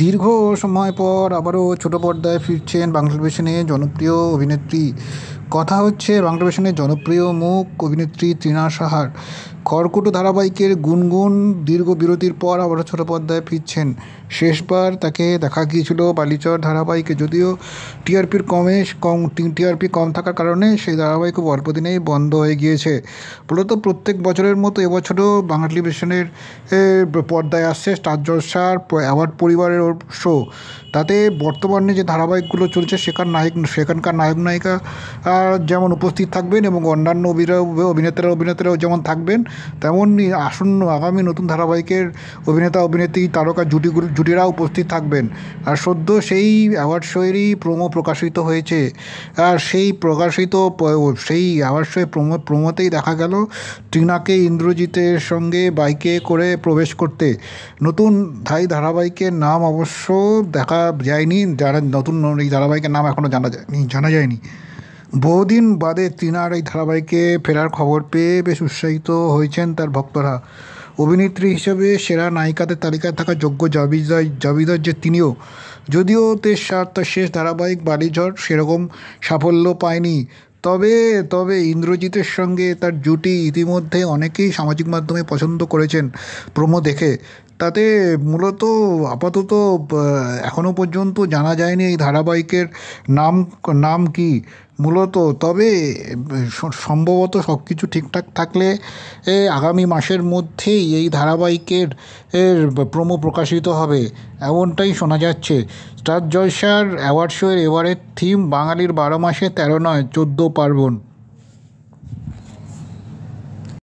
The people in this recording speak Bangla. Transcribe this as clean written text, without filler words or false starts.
দীর্ঘ সময় পর আবারও ছোট পর্দায় ফিরছেন বাংলা টেলিভিশনের জনপ্রিয় অভিনেত্রী। কথা হচ্ছে বাংলা টেলিভিশনের জনপ্রিয় মুখ অভিনেত্রী তৃণা সাহার। খড়কুটো ধারাবাহিকের গুনগুন দীর্ঘ বিরতির পর আবারও ছোট পর্দায় ফিরছেন। শেষবার তাকে দেখা গিয়েছিল বালিচর ধারাবাহিকে, যদিও টিআরপি কম থাকার কারণে সেই ধারাবাহিক খুব অল্প দিনেই বন্ধ হয়ে গিয়েছে। মূলত প্রত্যেক বছরের মতো এবছরও বাংলা টেলিভিশনের পর্দায় আসছে স্টার জলসার অ্যাওয়ার্ড পরিবারের শো। তাতে বর্তমানে যে ধারাবাহিকগুলো চলছে সেখানকার নায়ক নায়িকা যেমন উপস্থিত থাকবেন এবং অন্যান্য অভিনেতারাও যেমন থাকবেন, তেমনই আসন্ন আগামী নতুন ধারাবাহিকের অভিনেত্রী তারকা জুটিরাও উপস্থিত থাকবেন। আর সদ্য সেই অ্যাওয়ার্ড শোয়েরই প্রোমো প্রকাশিত হয়েছে। আর সেই অ্যাওয়ার্ড শোয়ে প্রোমোতেই দেখা গেল টিনাকে ইন্দ্রজিতের সঙ্গে বাইকে করে প্রবেশ করতে। নতুন ধারাবাহিকের নাম অবশ্য দেখা যায়নি, নতুন এই ধারাবাহিকের নাম এখনও জানা যায়নি। বহুদিন বাদে তৃণার এই ধারাবাহিকে ফেরার খবর পেয়ে বেশ উৎসাহিত হয়েছেন তার ভক্তরা। অভিনেত্রী হিসেবে সেরা নায়িকাদের তালিকায় থাকা যোগ্য জাবিদার যে তিনিও, যদিও তার শেষ ধারাবাহিক বালিঝড় সেরকম সাফল্য পায়নি। তবে ইন্দ্রজিতের সঙ্গে তার জুটি ইতিমধ্যে অনেকেই সামাজিক মাধ্যমে পছন্দ করেছেন প্রোমো দেখে। তাতে মূলত আপাতত এখনও পর্যন্ত জানা যায়নি এই ধারাবাহিকের নাম কি মূলত। তবে সম্ভবত সব কিছু ঠিকঠাক থাকলে আগামী মাসের মধ্যেই এই ধারাবাহিকের প্রোমো প্রকাশিত হবে, এমনটাই শোনা যাচ্ছে। স্টার জলসার অ্যাওয়ার্ড শোয়ের এবারের থিম বাঙালির 12 মাসে 13 নয় 14 পার্বণ।